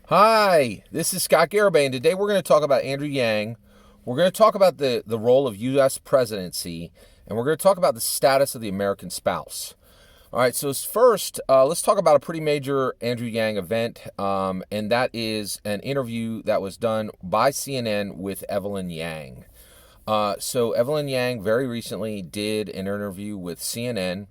Hi, this is Scott Garibay, and today we're going to talk about Andrew Yang. We're going to talk about the role of U.S. presidency, and we're going to talk about the status of the American spouse. All right, so first, let's talk about a pretty major Andrew Yang event, and that is an interview that was done by CNN with Evelyn Yang. So Evelyn Yang very recently did an interview with CNN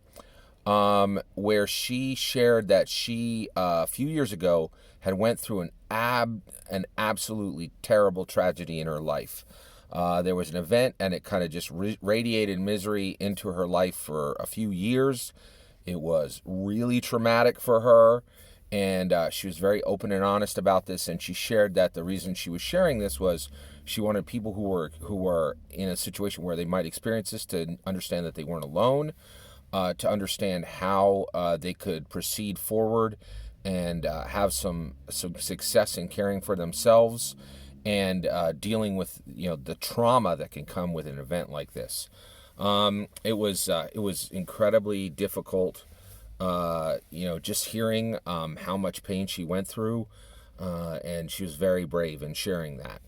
where she shared that she a few years ago had went through an absolutely terrible tragedy in her life. There was an event, and it kind of just radiated misery into her life for a few years. It was really traumatic for her, and she was very open and honest about this. And she shared that the reason she was sharing this was she wanted people who were in a situation where they might experience this to understand that they weren't alone, to understand how they could proceed forward and have some success in caring for themselves and dealing with the trauma that can come with an event like this. It was incredibly difficult. Just hearing how much pain she went through, and she was very brave in sharing that.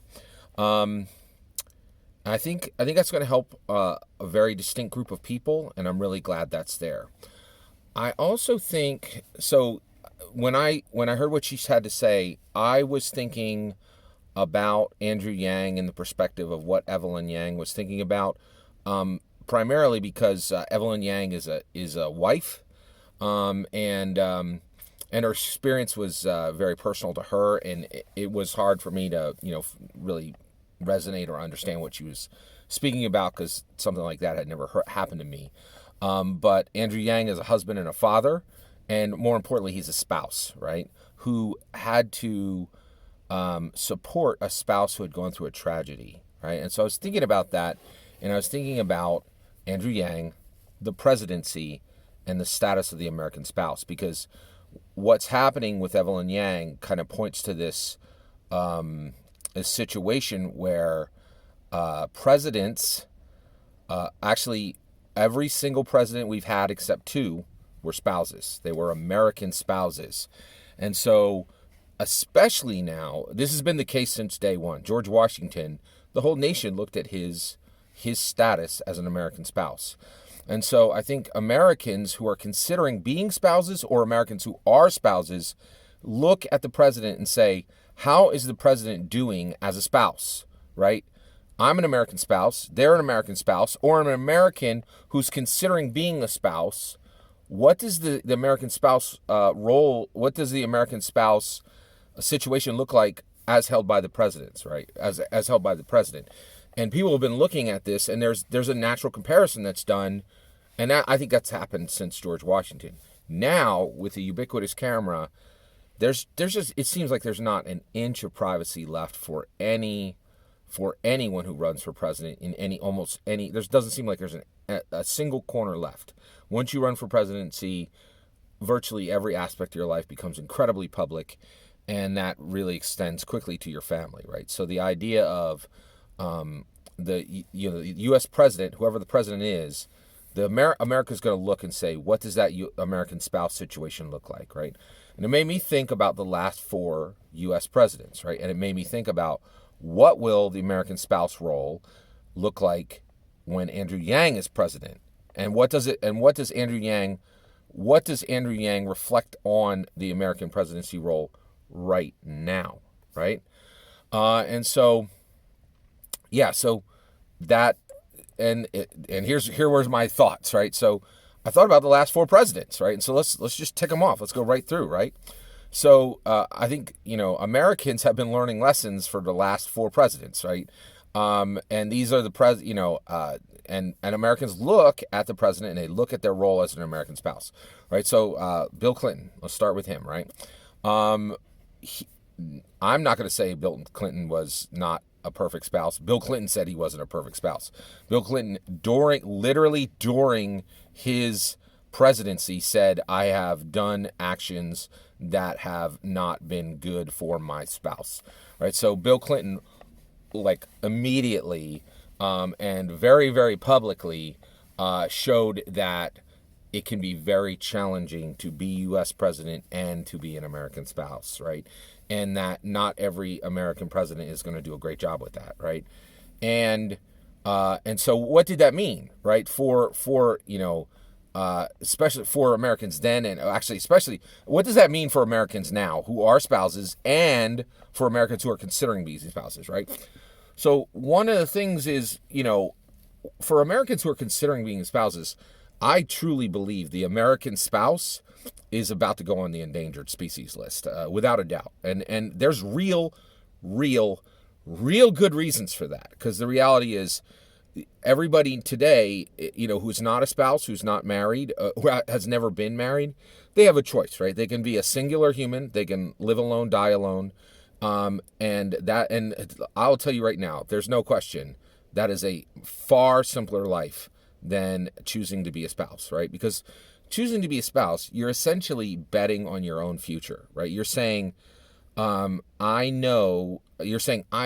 I think that's going to help a very distinct group of people, and I'm really glad that's there. I also think so. When I heard what she had to say, I was thinking about Andrew Yang in the perspective of what Evelyn Yang was thinking about, primarily because Evelyn Yang is a wife, and her experience was very personal to her, and it was hard for me to really resonate or understand what she was speaking about because something like that had never happened to me. But Andrew Yang is a husband and a father, and more importantly, he's a spouse, right? Who had to support a spouse who had gone through a tragedy, right? And so I was thinking about that, and I was thinking about Andrew Yang, the presidency, and the status of the American spouse, because what's happening with Evelyn Yang kind of points to this a situation where presidents, actually every single president we've had except two were spouses. They were American spouses. And so, especially now, this has been the case since day one. George Washington, the whole nation looked at his status as an American spouse. And so I think Americans who are considering being spouses or Americans who are spouses look at the president and say, how is the president doing as a spouse, right? I'm an American spouse, they're an American spouse, or an American who's considering being a spouse. What does the American spouse role, what does the American spouse situation look like as held by the presidents, right? As held by the president. And people have been looking at this, and there's a natural comparison that's done, and I think that's happened since George Washington. Now, with the ubiquitous camera, there's just, it seems like there's not an inch of privacy left for anyone who runs for president in almost any. There doesn't seem like there's a single corner left. Once you run for presidency, virtually every aspect of your life becomes incredibly public, and that really extends quickly to your family, right? So the idea of the U.S. president, whoever the president is, America's going to look and say, what does that American spouse situation look like, right? And it made me think about the last four U.S. presidents, right? And it made me think about what will the American spouse role look like when Andrew Yang is president, and what does Andrew Yang reflect on the American presidency role right now, right? And so, yeah, so that, and here were my thoughts, right? So I thought about the last four presidents, right? And so let's just tick them off. Let's go right through, right? So I think Americans have been learning lessons for the last four presidents, right? And these are the and Americans look at the president and they look at their role as an American spouse, right? So Bill Clinton, let's start with him, right? I'm not going to say Bill Clinton was not a perfect spouse. Bill Clinton said he wasn't a perfect spouse. Bill Clinton, during his presidency, said, I have done actions that have not been good for my spouse, right? So Bill Clinton, like, immediately and very, very publicly showed that it can be very challenging to be U.S. president and to be an American spouse, right? And that not every American president is going to do a great job with that, right? And so what did that mean, right? For especially for Americans then, and actually especially, what does that mean for Americans now who are spouses, and for Americans who are considering being spouses, right? So one of the things is, for Americans who are considering being spouses, I truly believe the American spouse is about to go on the endangered species list, without a doubt. And there's real good reasons for that, because the reality is everybody today, who's not a spouse, who's not married, who has never been married, they have a choice, right? They can be a singular human. They can live alone, die alone. And I'll tell you right now, there's no question that is a far simpler life than choosing to be a spouse, right? Because choosing to be a spouse, you're essentially betting on your own future, right? You're saying, I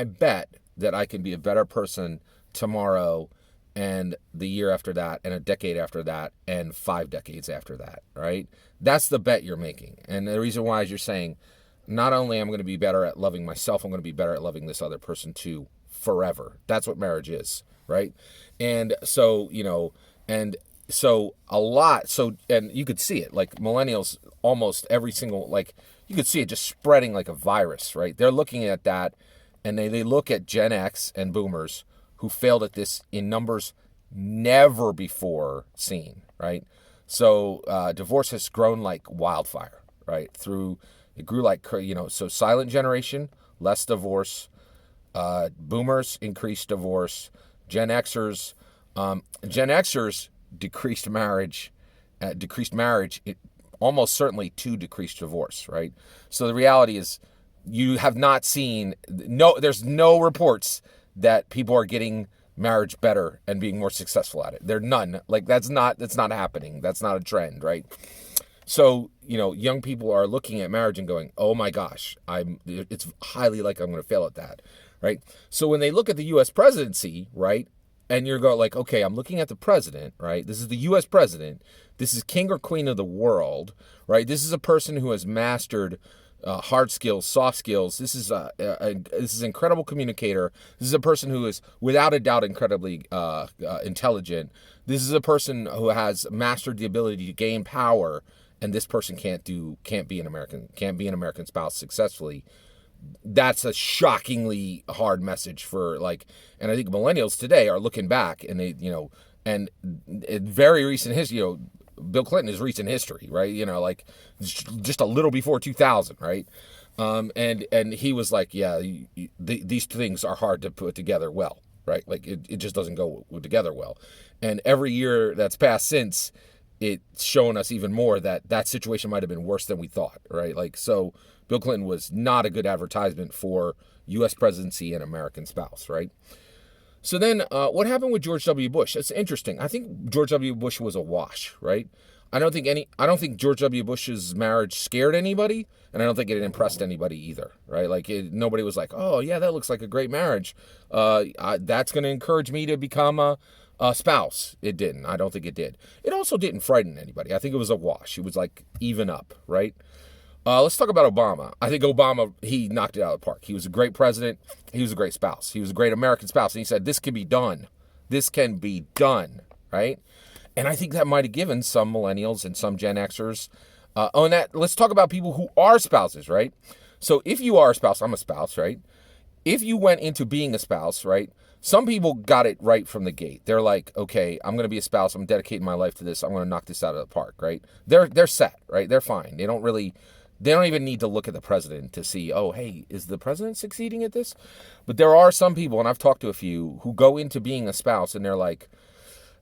bet that I can be a better person tomorrow and the year after that and a decade after that and 5 decades after that, right? That's the bet you're making. And the reason why is you're saying, not only am I going to be better at loving myself, I'm going to be better at loving this other person too forever. That's what marriage is, right? And so, and so and you could see it, like millennials, almost every single, you could see it just spreading like a virus, right? They're looking at that, and they look at Gen X and boomers who failed at this in numbers never before seen, right? So divorce has grown like wildfire, right? It grew like, so silent generation, less divorce, boomers increased divorce, Gen Xers decreased marriage, almost certainly to decreased divorce, right? So the reality is, you have not seen, there's no reports that people are getting marriage better and being more successful at it. There are none. That's not happening. That's not a trend, right? So, young people are looking at marriage and going, oh my gosh, it's highly likely I'm going to fail at that, right? So when they look at the U.S. presidency, right, and you're going like, okay, I'm looking at the president, right? This is the U.S. president. This is king or queen of the world, right? This is a person who has mastered hard skills, soft skills. This is an incredible communicator. This is a person who is without a doubt incredibly intelligent. This is a person who has mastered the ability to gain power, and this person can't be an American spouse successfully. That's a shockingly hard message for and I think millennials today are looking back, and they, and in very recent history, Bill Clinton is recent history, right? Just a little before 2000, right? And he was like, yeah, these things are hard to put together well, right? It just doesn't go together well. And every year that's passed since, it's shown us even more that situation might have been worse than we thought, right? So Bill Clinton was not a good advertisement for U.S. presidency and American spouse, right? So then what happened with George W. Bush? It's interesting. I think George W. Bush was a wash, right? I don't think George W. Bush's marriage scared anybody, and I don't think it impressed anybody either, right? Nobody was like, oh yeah, that looks like a great marriage. That's going to encourage me to become a spouse. It didn't. I don't think it did. It also didn't frighten anybody. I think it was a wash. It was even up, right? Let's talk about Obama. I think Obama, he knocked it out of the park. He was a great president. He was a great spouse. He was a great American spouse. And he said, this can be done. This can be done, right? And I think that might have given some millennials and some Gen Xers on that. Let's talk about people who are spouses, right? So if you are a spouse, I'm a spouse, right? If you went into being a spouse, right? Some people got it right from the gate. They're like, okay, I'm going to be a spouse. I'm dedicating my life to this. I'm going to knock this out of the park, right? They're set, right? They're fine. They don't even need to look at the president to see, oh, hey, is the president succeeding at this? But there are some people, and I've talked to a few, who go into being a spouse and they're like,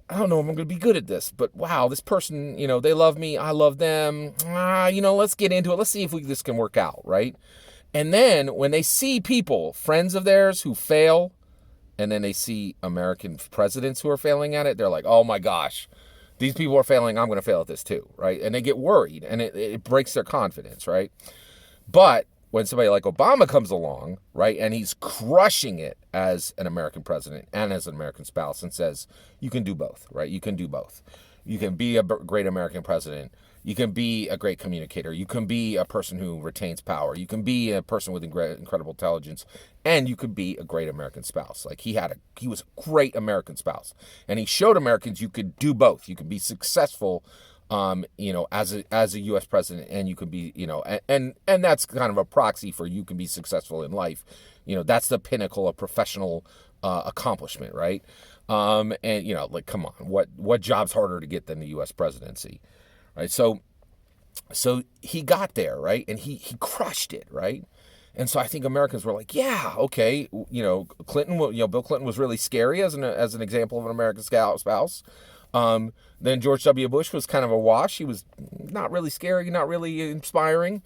I don't know if I'm going to be good at this, but wow, this person, they love me. I love them. Let's get into it. Let's see if this can work out, right? And then when they see people, friends of theirs who fail, and then they see American presidents who are failing at it, they're like, oh my gosh, these people are failing, I'm going to fail at this too, right? And they get worried, and it breaks their confidence, right? But when somebody like Obama comes along, right, and he's crushing it as an American president and as an American spouse and says, you can do both, right? You can do both. You can be a great American president. You can be a great communicator. You can be a person who retains power. You can be a person with incredible intelligence, and you could be a great American spouse. Like he was a great American spouse, and he showed Americans you could do both. You could be successful, as a U.S. president, and you could be, and that's kind of a proxy for you can be successful in life. That's the pinnacle of professional accomplishment, right? And come on, what job's harder to get than the U.S. presidency? Right, so he got there, right, and he crushed it, right, and so I think Americans were like, yeah, okay, Clinton, Bill Clinton was really scary as an example of an American spouse. Then George W. Bush was kind of a wash. He was not really scary, not really inspiring.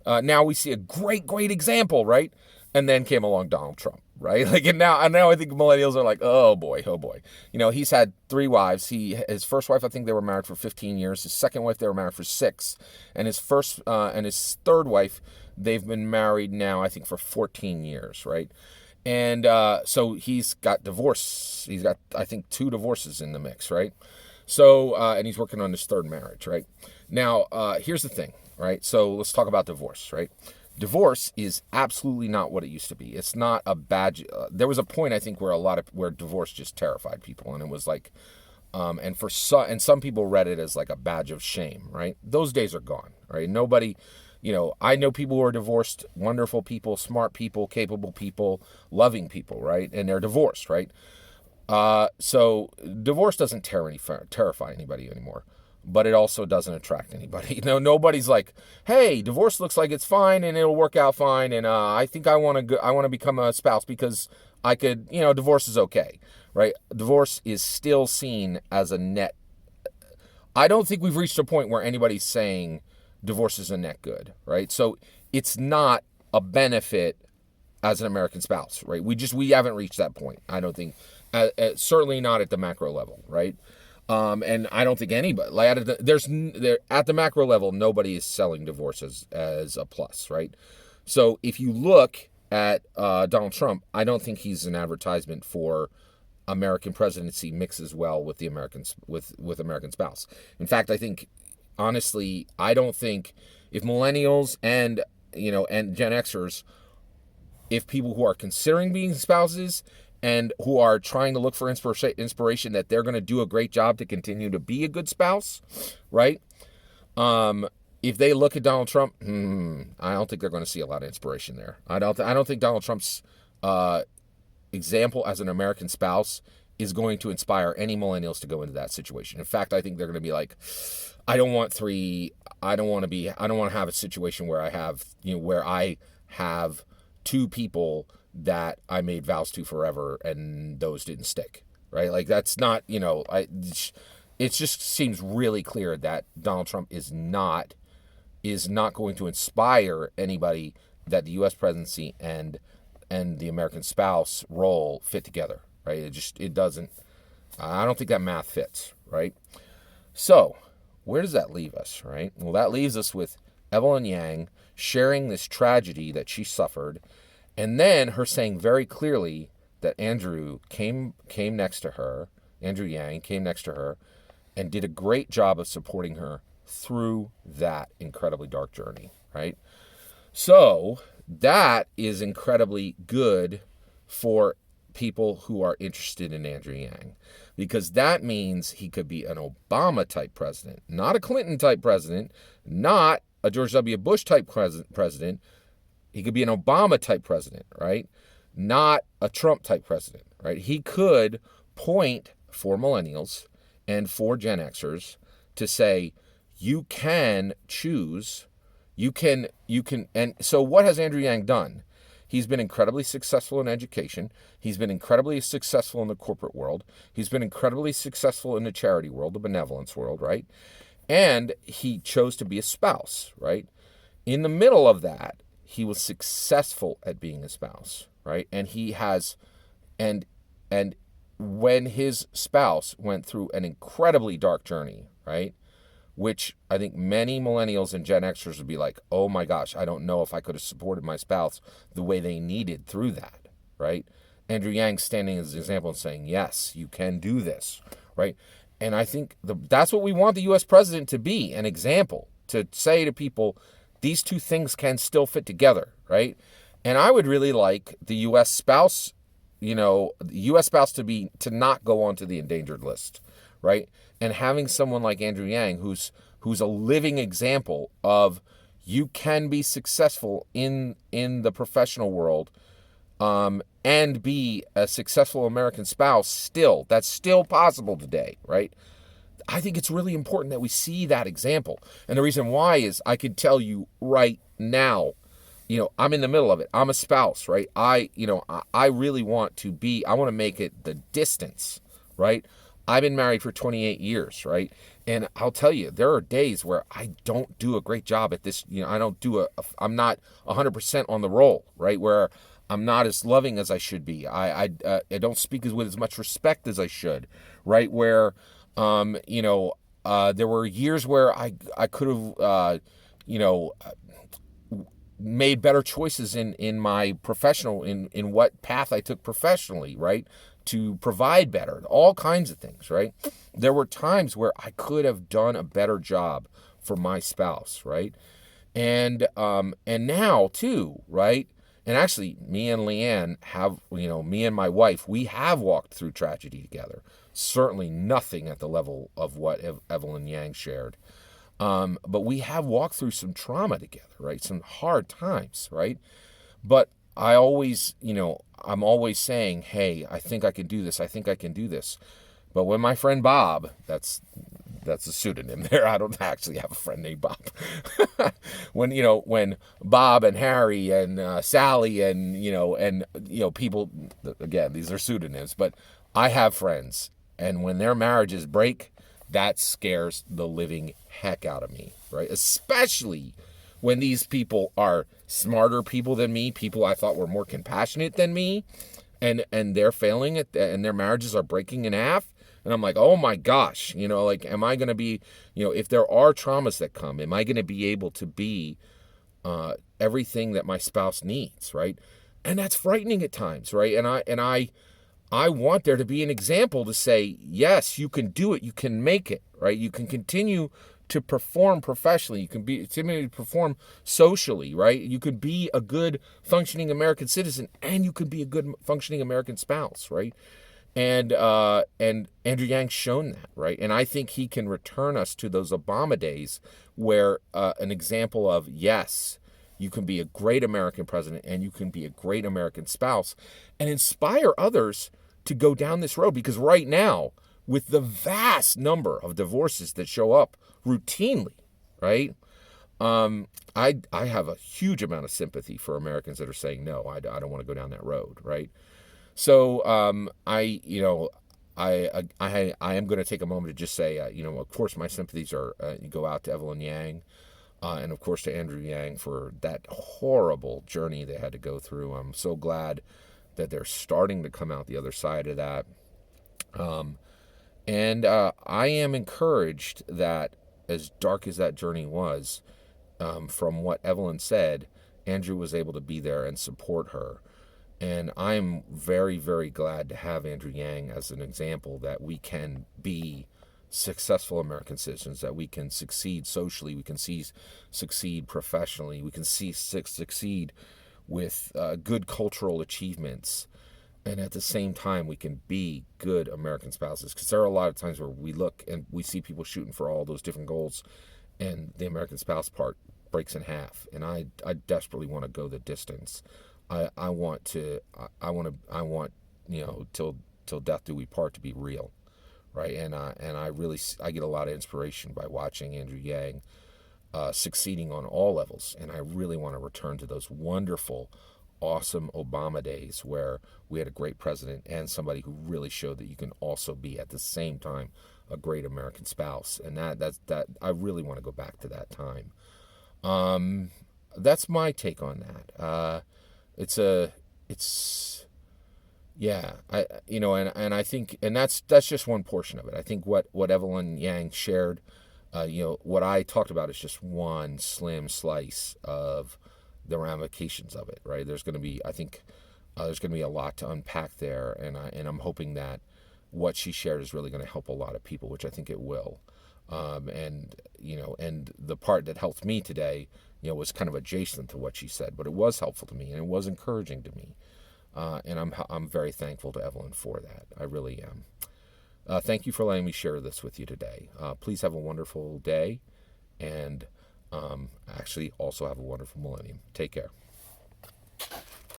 Now we see a great example, right? And then came along Donald Trump, right? And now I think millennials are like, oh boy. He's had 3 wives. His first wife, I think they were married for 15 years. His second wife, they were married for 6, and his third wife, they've been married now, I think, for 14 years, right? And so he's got divorce. He's got, I think, 2 divorces in the mix, right? So and he's working on his 3rd marriage, right? Now here's the thing, right? So let's talk about divorce, right? Divorce is absolutely not what it used to be. It's not a badge. There was a point, I think, where divorce just terrified people, and it was like, and some people read it as like a badge of shame, right? Those days are gone, right? Nobody, I know people who are divorced, wonderful people, smart people, capable people, loving people, right? And they're divorced, right? So divorce doesn't terrify anybody anymore. But it also doesn't attract anybody. Nobody's like, hey, divorce looks like it's fine and it'll work out fine, and I think I want to become a spouse because I could, divorce is okay, right? Divorce is still seen as a net. I don't think we've reached a point where anybody's saying divorce is a net good, right? So it's not a benefit as an American spouse, right? We haven't reached that point. I don't think, certainly not at the macro level, right? And I don't think anybody, at the macro level, nobody is selling divorce as a plus, right? So if you look at Donald Trump, I don't think he's an advertisement for American presidency mixes well with the Americans with American spouse. In fact, I think, honestly, I don't think if millennials and Gen Xers, if people who are considering being spouses and who are trying to look for inspiration, that they're going to do a great job to continue to be a good spouse, right? If they look at Donald Trump, I don't think they're going to see a lot of inspiration there. I don't think Donald Trump's example as an American spouse is going to inspire any millennials to go into that situation. In fact, I think they're going to be like, I don't want to have a situation where I have 2 people that I made vows to forever and those didn't stick, right? Like that's not, it just seems really clear that Donald Trump is not going to inspire anybody that the U.S. presidency and the American spouse role fit together, right? It doesn't, I don't think that math fits, right? So where does that leave us, right? Well, that leaves us with Evelyn Yang sharing this tragedy that she suffered, and then her saying very clearly that Andrew Yang came next to her and did a great job of supporting her through that incredibly dark journey, right? So that is incredibly good for people who are interested in Andrew Yang, because that means he could be an Obama-type president, not a Clinton-type president, not a George W. Bush-type president. He could be an Obama-type president, right? Not a Trump-type president, right? He could point for millennials and for Gen Xers to say, you can choose, and so what has Andrew Yang done? He's been incredibly successful in education. He's been incredibly successful in the corporate world. He's been incredibly successful in the charity world, the benevolence world, right? And he chose to be a spouse, right? In the middle of that, he was successful at being a spouse, right? And he has, and when his spouse went through an incredibly dark journey, right? Which I think many millennials and Gen Xers would be like, oh my gosh, I don't know if I could have supported my spouse the way they needed through that, right? Andrew Yang standing as an example and saying, yes, you can do this, right? And I think that's what we want the U.S. president to be, an example, to say to people, these two things can still fit together, right? And I would really like the U.S. spouse, the U.S. spouse to not go onto the endangered list, right? And having someone like Andrew Yang, who's a living example of you can be successful in the professional world, and be a successful American spouse still. That's still possible today, right? I think it's really important that we see that example. And the reason why is I could tell you right now, I'm in the middle of it. I'm a spouse, right? I really want to make it the distance, right? I've been married for 28 years, right? And I'll tell you, there are days where I don't do a great job at this. I'm not 100% on the roll, right? Where I'm not as loving as I should be. I don't speak with as much respect as I should, right? Where, there were years where I could have, made better choices in my professional, in what path I took professionally, right? To provide better, all kinds of things, right? There were times where I could have done a better job for my spouse, right? And now too, right? And actually, me and Leanne me and my wife, we have walked through tragedy together. Certainly nothing at the level of what Evelyn Yang shared. But we have walked through some trauma together, right? Some hard times, right? But I always, I'm always saying, hey, I think I can do this. I think I can do this. But when my friend Bob, that's a pseudonym there. I don't actually have a friend named Bob. when Bob and Harry and Sally and people, again, these are pseudonyms, but I have friends, and when their marriages break, that scares the living heck out of me, right? Especially when these people are smarter people than me, people I thought were more compassionate than me, and they're failing it, and their marriages are breaking in half. And I'm like, oh my gosh, am I going to be, if there are traumas that come, am I going to be able to be everything that my spouse needs, right? And that's frightening at times, right? And I want there to be an example to say, yes, you can do it, you can make it, right? You can continue to perform professionally, you can continue to perform socially, right? You could be a good functioning American citizen, and you could be a good functioning American spouse, right? And Andrew Yang's shown that, right? And I think he can return us to those Obama days where an example of, yes, you can be a great American president and you can be a great American spouse and inspire others to go down this road. Because right now, with the vast number of divorces that show up routinely, right? I have a huge amount of sympathy for Americans that are saying, no, I don't want to go down that road, right? So I am going to take a moment to just say, of course, my sympathies go out to Evelyn Yang, and of course to Andrew Yang for that horrible journey they had to go through. I'm so glad that they're starting to come out the other side of that. And I am encouraged that, as dark as that journey was, from what Evelyn said, Andrew was able to be there and support her. And I'm very, very glad to have Andrew Yang as an example that we can be successful American citizens, that we can succeed socially, we can succeed professionally, we can succeed with good cultural achievements, and at the same time we can be good American spouses. Because there are a lot of times where we look and we see people shooting for all those different goals, and the American spouse part breaks in half. And I desperately want to go the distance. I want till death do we part to be real, right? And I get a lot of inspiration by watching Andrew Yang succeeding on all levels, and I really want to return to those wonderful, awesome Obama days where we had a great president and somebody who really showed that you can also be at the same time a great American spouse, and that I really want to go back to that time. That's my take on that. And I think, and that's just one portion of it. I think what Evelyn Yang shared, what I talked about is just one slim slice of the ramifications of it, right? There's going to be, I think, there's going to be a lot to unpack there, and I'm hoping that what she shared is really going to help a lot of people, which I think it will. And the part that helped me today, was kind of adjacent to what she said, but it was helpful to me and it was encouraging to me. And I'm very thankful to Evelyn for that. I really am. Thank you for letting me share this with you today. Please have a wonderful day, and actually also have a wonderful millennium. Take care.